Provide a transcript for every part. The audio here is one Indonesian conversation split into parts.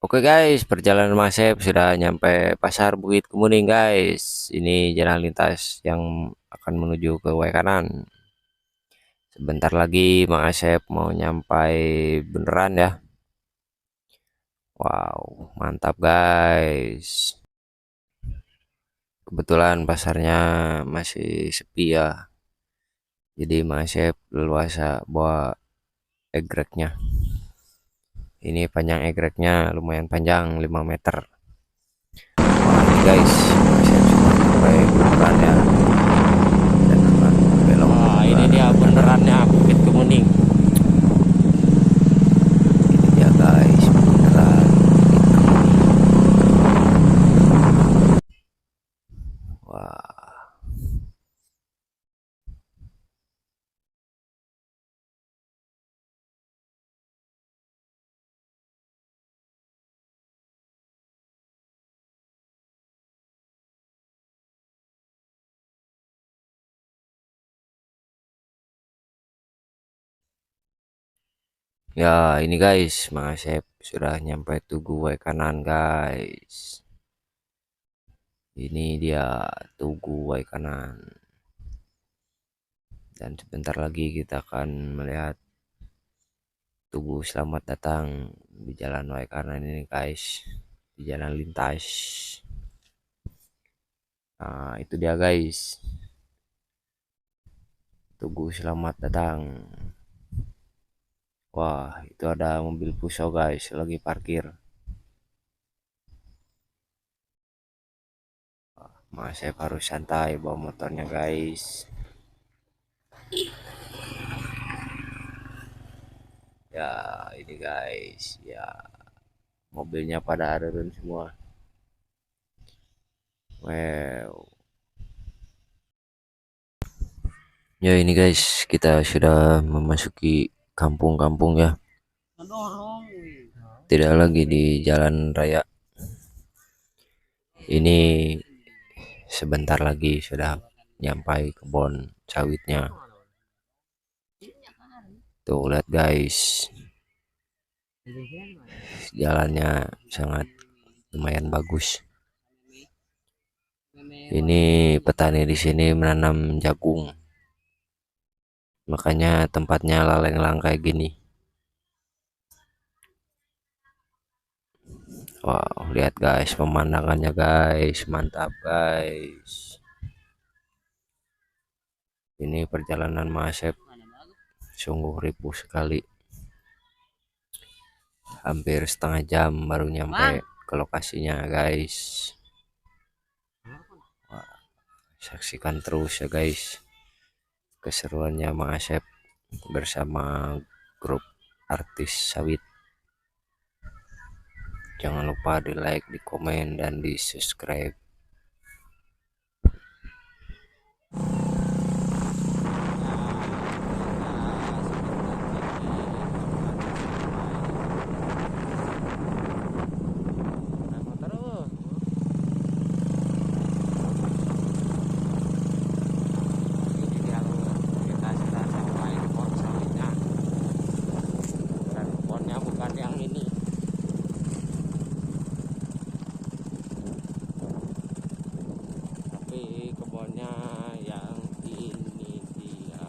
Oke guys, perjalanan Masep sudah nyampe Pasar Bukit Kemuning guys. Ini jalan lintas yang akan menuju ke Waikanan. Sebentar lagi Mang Asep mau nyampai beneran ya. Wow, mantap guys. Kebetulan pasarnya masih sepi ya. Jadi Mang Asep leluasa bawa egreknya. Ini panjang egreknya lumayan panjang 5 meter. Wah, ini guys, Mang Asep sudah sampai beneran ya. Dan akan belok Ini ke dia benerannya Bukit Kemuning. ini dia guys beneran wah ya ini guys Mang Asep sudah nyampe Tugu Waikanan guys. Ini dia Tugu Waikanan dan sebentar lagi kita akan melihat Tugu Selamat Datang di Jalan Waikanan ini guys, di jalan lintas. Nah itu dia guys, Tugu Selamat Datang. Wah, itu ada mobil Fuso guys, lagi parkir. Mas, saya harus santai bawa motornya guys. Ya, ini guys, ya mobilnya pada turun semua. Wow. Ya ini guys, kita sudah memasuki kampung-kampung ya. Tidak lagi di jalan raya. Ini sebentar lagi sudah nyampai kebun sawitnya. Tuh lihat guys, jalannya sangat lumayan bagus. Ini petani di sini menanam jagung. Makanya tempatnya laleng-lang kayak gini. Wow, lihat guys pemandangannya guys, mantap guys. Ini perjalanan Masep sungguh ripuh sekali. Hampir setengah jam baru nyampe ke lokasinya guys. Wah, saksikan terus ya guys keseruannya Masep bersama grup artis sawit. Jangan lupa di like, di komen, dan di subscribe. Bukan yang ini. Tapi kebunnya yang ini dia.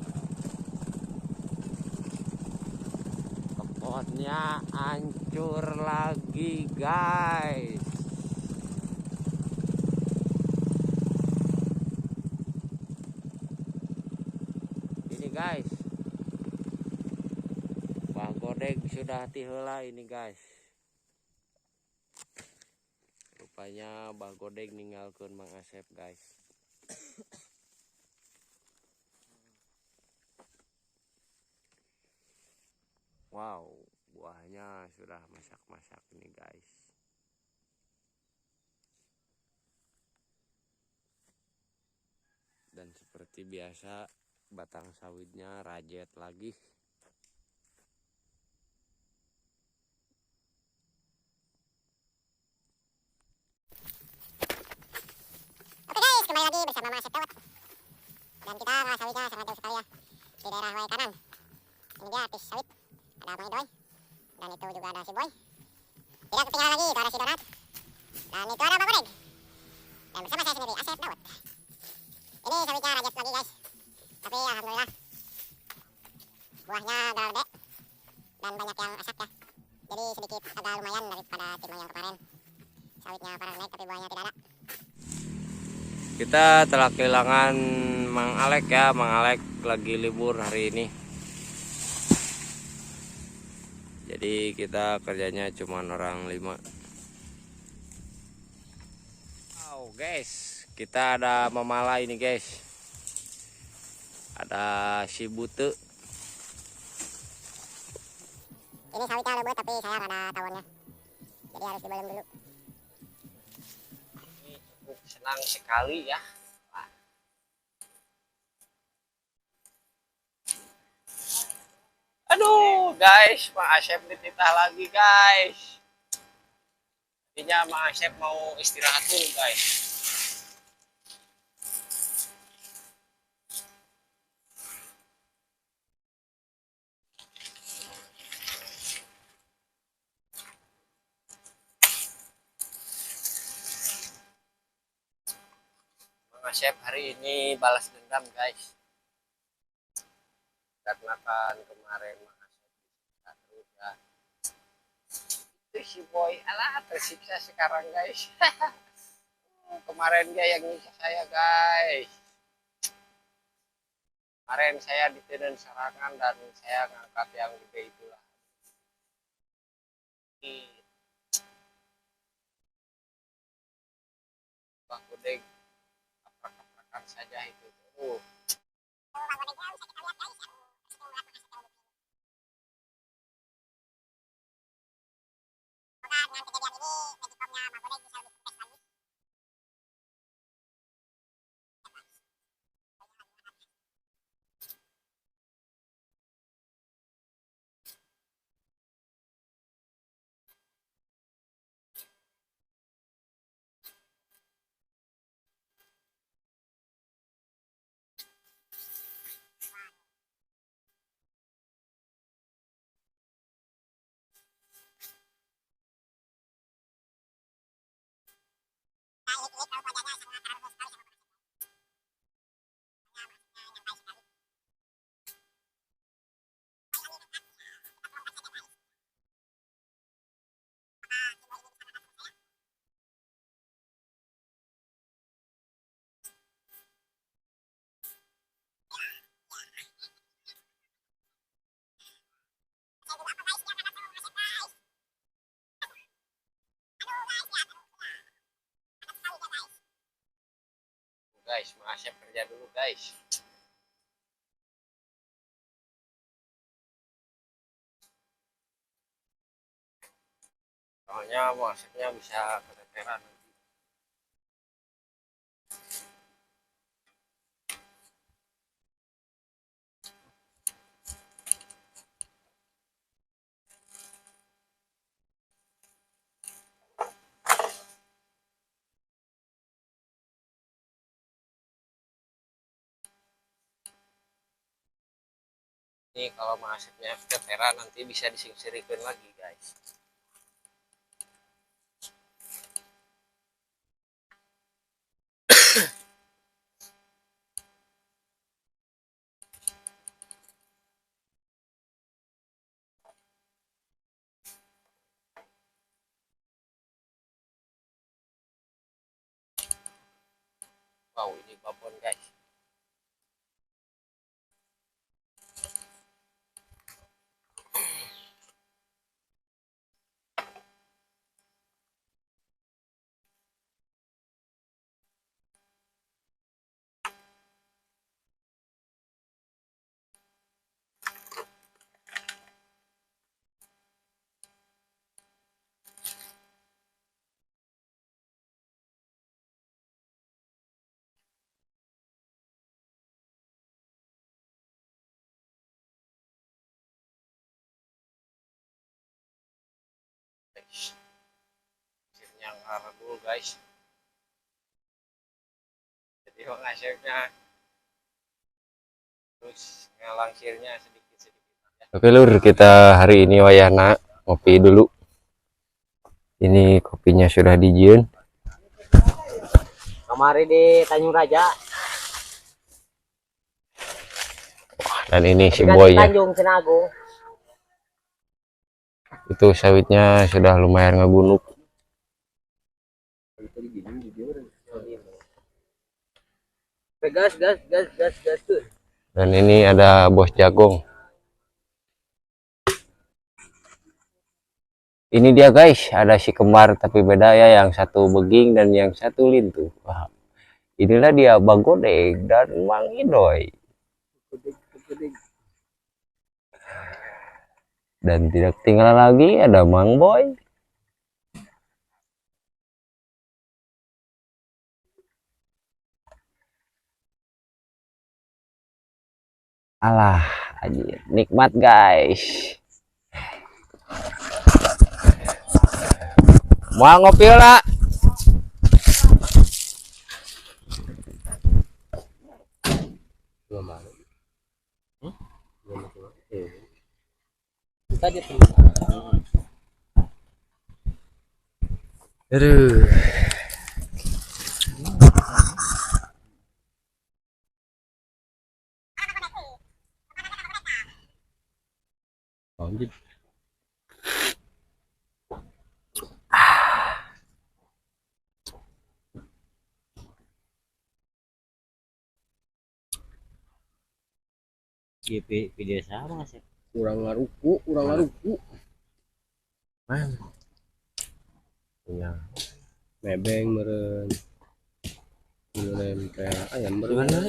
Kebunnya hancur lagi guys. Ini guys, Bang Godeg sudah tiheula ini guys. Rupanya Bang Godeg ninggalkeun Mang Asep guys. Wow, buahnya sudah masak-masak ini guys. Dan seperti biasa batang sawitnya rajet lagi. Oke guys, kembali lagi bersama Mas Septawat. Dan kita ngelas sawitnya sangat jauh sekali ya, di daerah Waikanan. Ini dia artis sawit, ada Bang Idoy, dan itu juga ada si Boy. Tidak ketinggalan lagi, itu ada si Donat. Dan itu ada Bang Odeng. Dan bersama saya sendiri, Asep Dawud. Ini sawitnya rajat lagi guys. Tapi alhamdulillah buahnya agak gede dan banyak yang asap ya. Jadi sedikit agak lumayan daripada timah yang kemarin. Sawitnya parah naik tapi buahnya tidak ada. Kita telah kehilangan Mang Alek ya. Mang Alek lagi libur hari ini. Jadi kita kerjanya cuma orang 5. Wow guys, kita ada memala ini guys. Ada si bute. Ini sawitnya lembut tapi saya rada tawonnya. Jadi harus dibelem dulu. Ini cukup senang sekali ya. Aduh guys, Mang Asep dititah lagi guys. Intinya Mang Asep mau istirahat dulu guys. Mang Asep hari ini balas dendam guys. Karena kan kemarin Mang Asep disiksa terus ya. Itu si boy alah tersiksa sekarang guys. Kemarin dia yang nyiksa saya guys. Kemarin saya ditirin serangan dan saya ngangkat yang gede itulah. Bang Gudeg aprak-aprakan saja itu. Bang Odengnya bisa kita lihat guys yang sedang melakukan hasil yang begini. Semoga dengan kejadian ini magicomnya Bang Odeng bisa lebih sukses lagi. Nah ini kalau wajahnya sangat harmonis sekali sama Bang Odeng. Guys, Mang Asep kerja dulu guys. Soalnya Mang Asepnya bisa keteteran. Ini kalau Mang Asepnya keteteran nanti bisa disingkirkan lagi guys. Wow, ini babon guys. Akhirnya ngarah dulu guys. Jadi Mang Asepnya terus ngelangsirnya sedikit-sedikit aja. Oke lur, kita hari ini wayana ngopi dulu. Ini kopinya sudah dijieun. Kemarin di Tanjung Raja. Dan ini si Kan di boynya. Tanjung Senagung. Itu sawitnya sudah lumayan ngegunuk. Gas tuh. Dan ini ada bos jagong. Ini dia guys, ada si kembar tapi beda ya, yang satu beging dan yang satu lintu. Wah, inilah dia Bagodeg dan Mang Idoy. Dan tidak tinggal lagi ada Mang Boy. Alah, anjir, nikmat guys. Mau ngopi lah. Aduh. Video sama sih. Urang ngaruku. Mana? Ya. Mebeng meren. Nempel ayam meren. Gimana?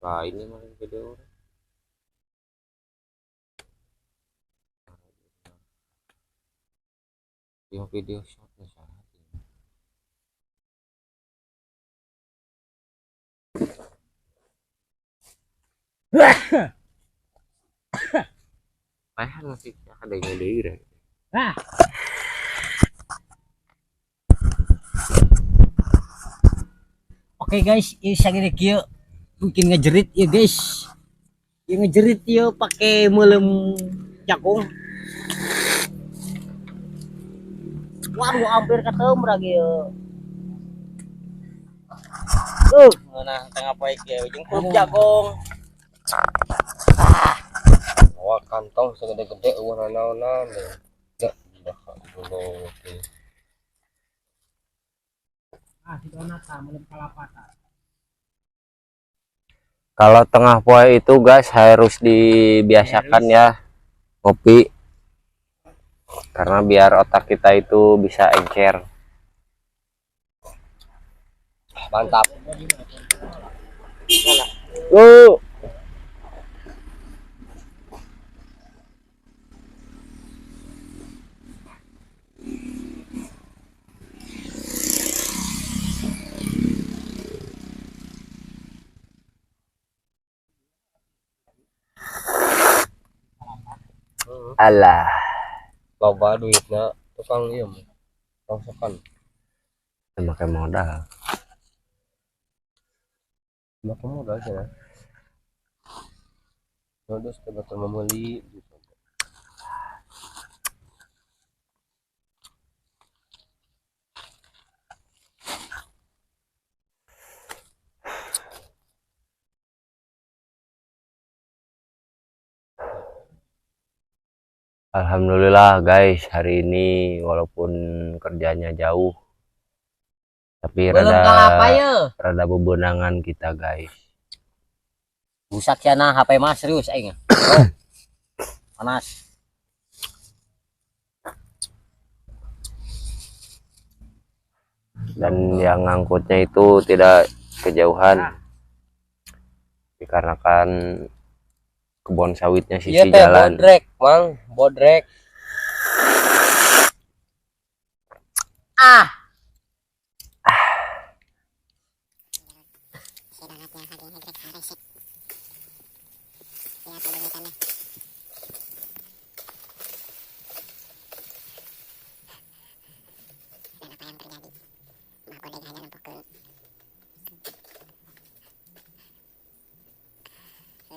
Nah, ini mah video. Video shotnya salah. Pahan masih ada yang ngede. Oke guys, ini sagede kieu bikin ngejerit ya guys. Yang ngejerit ya pakai melem cakung. Waduh, hampir ketemu lagi ya. Nah, tengah poek ya, jeung kurup jagong. Wah, kantong segede-gede warna naonan deh. Ya, dulu. Si Donata melem kalapata. Kalau tengah poe itu guys harus dibiasakan ya ngopi. Karena biar otak kita itu bisa encer. Mantap. Alah, Loba duitna tukang ieu mah. Rongsokan. pakai modal. Maka modal cenah. Terus kita membeli Alhamdulillah guys, hari ini walaupun kerjanya jauh, tapi Belum kalapa ya. rada bebenangan kita guys. Busak sana HP Mas serius aing. Panas. Dan yang ngangkutnya itu tidak kejauhan, dikarenakan kebun sawitnya sisi iya teh jalan. bodrek, Mang, bodrek. Ah, Si Donatnya lagi ngegrek resik. Lihat kebenetannya. Dan apa yang terjadi? Bagodeg hanya nempukeun.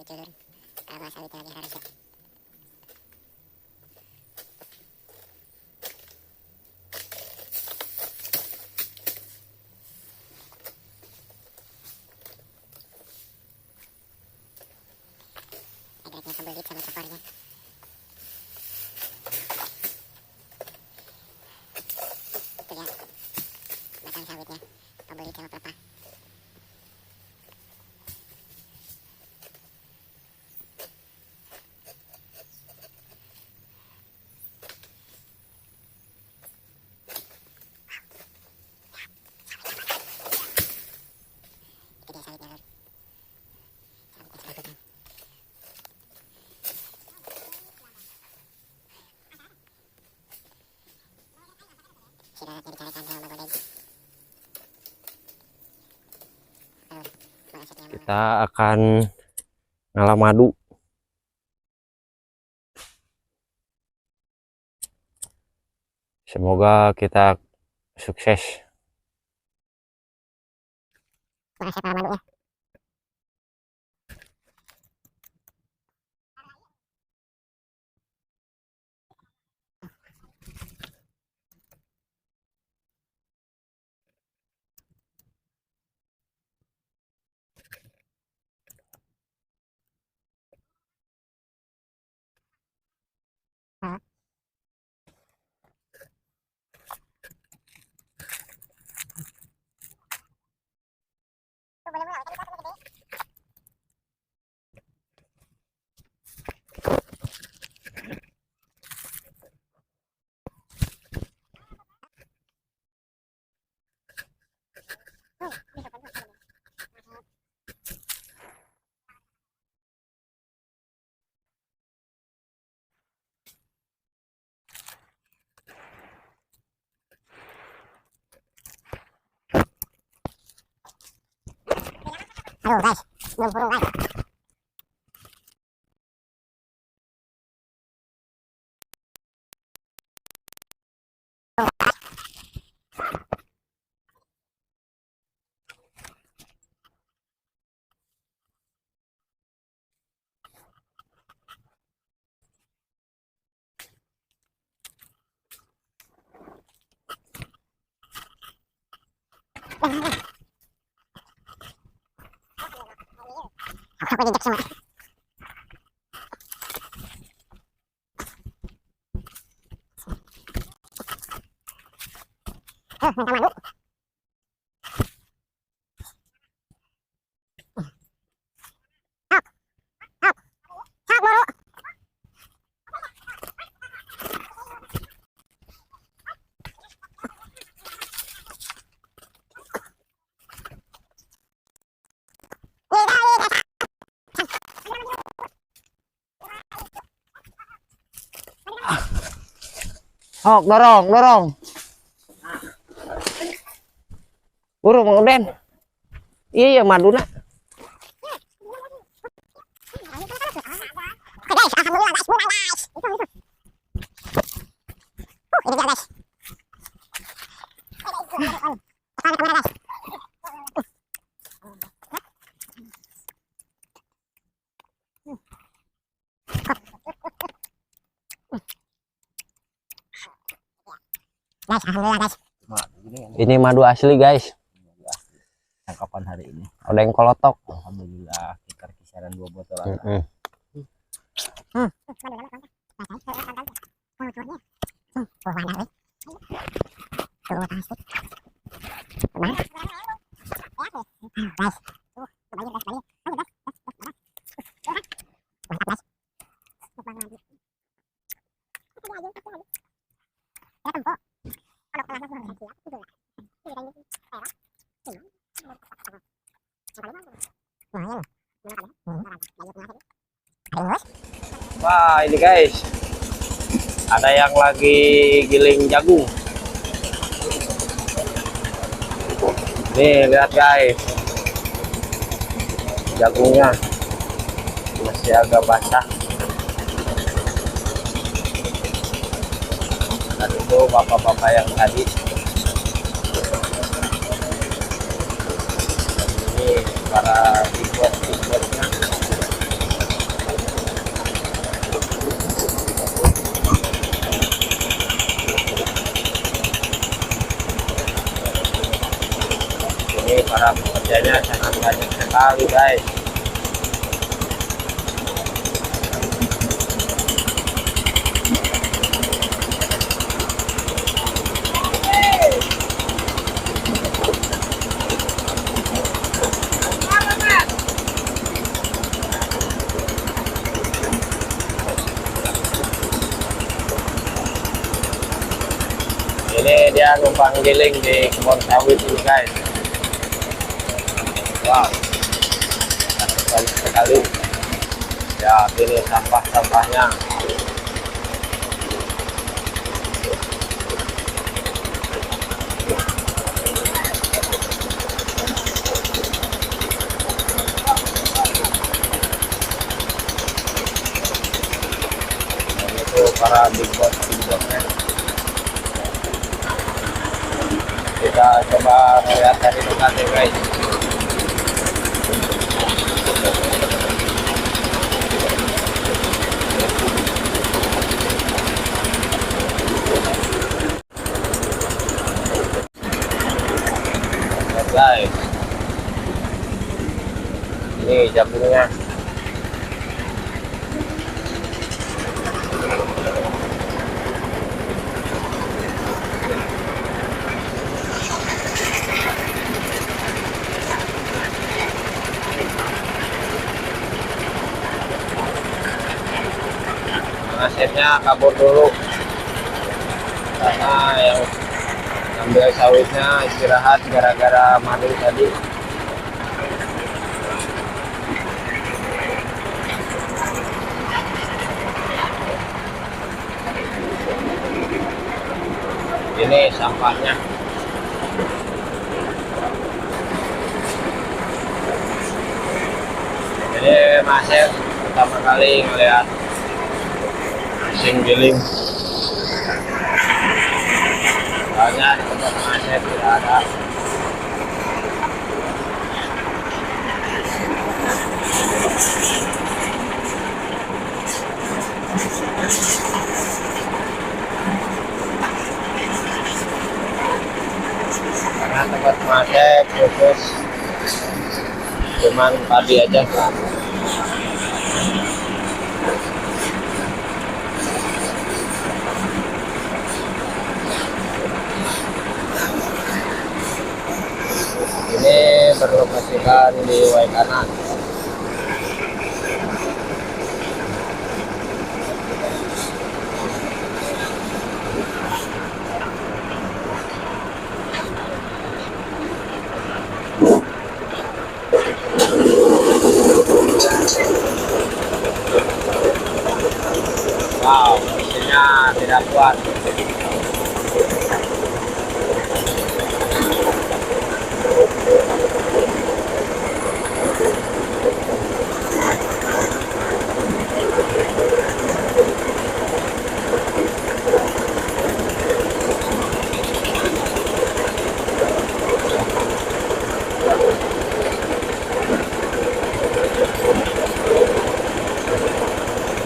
lucu lur. Kalau sawitnya lagi harus. Egreknya kebelit sama kopornya. Itu dia batang sawitnya kebelit sama pelepah. Itu dia sawitnya lur. Sawitnya serabutan. Istirahatnya dicarikan sama Bang Godeng. Lur, mengasapnya mau. Kita akan ngalah madu. Semoga kita sukses. Mengasap sama madunya. Aduh guys, belum burung guys. Aku jejak semua. Minta madu. Sok, sok, sok buru. Oh, dorong, dorong. Burung Mang Uden. Iya ya maduna. Oke guys, alhamdulillah guys, mulai guys. Itu. Ini dia guys. Kamera guys. Guys, alhamdulillah guys. Ini madu asli guys. Tangkapan hari ini. Odeng kolotok. Alhamdulillah kita kisaran 2 botol. Wah, ini guys. Ada yang lagi giling jagung. Nih, lihat guys. Jagungnya masih agak basah. Dan itu bapak-bapak yang tadi. Dan ini para pivot-pivotnya. para pekerjanya sangat banyak sekali guys. Ini dia numpang giling di kebun sawit ini guys. Wow, banyak sekali. Ya, ini sampah-sampahnya. Dan itu para big bossnya. Kita coba melihat dari dekat ya guys. Lihat guys, ini jabungnya. Hasilnya kabur dulu karena yang ambil sawitnya istirahat gara-gara madu tadi. Ini sampahnya. Ini masih pertama kali ngeliat mesin giling. Soalnya di tempat masih tidak ada. Karena tempat masih khusus cuman padi aja. Ini berlokasikan di Waikanan. Wow, mesinnya tidak kuat.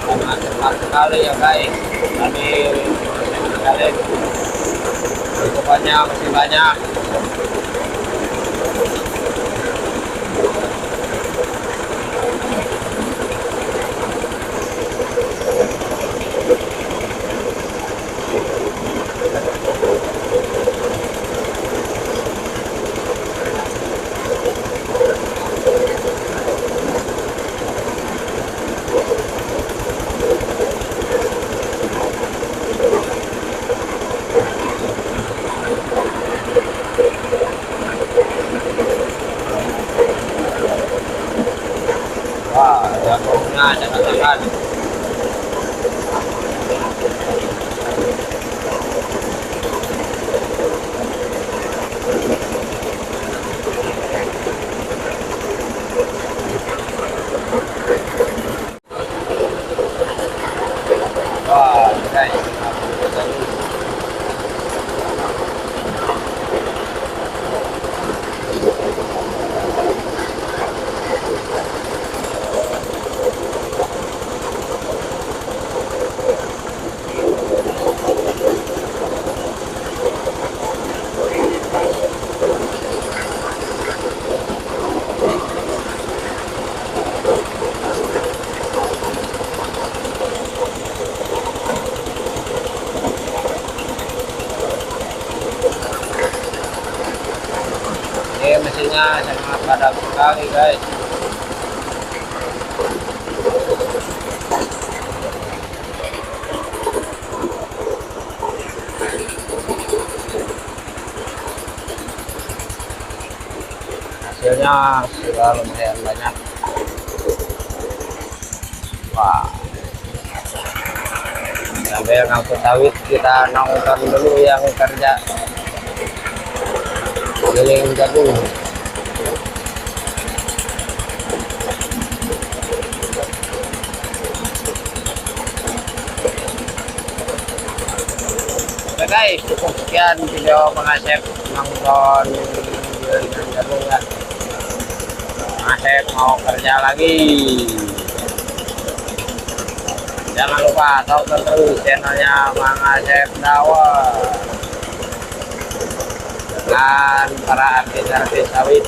Sangat cepat sekali ya guys. Tadi sekali cukupannya masih banyak. Wah, jagungnya jangan tekan. Wah, guys, padat sekali guys. Hasilnya sudah lumayan banyak. Wah, sambil ngangkut sawit kita nonton dulu yang kerja giling jagung. Oke guys, cukup sekian video pengasep nonton gilingan jagung ya. Pengasep mau kerja lagi. Jangan lupa tonton terus channelnya Mang Asep Dawet dengan para artis-artis sawit.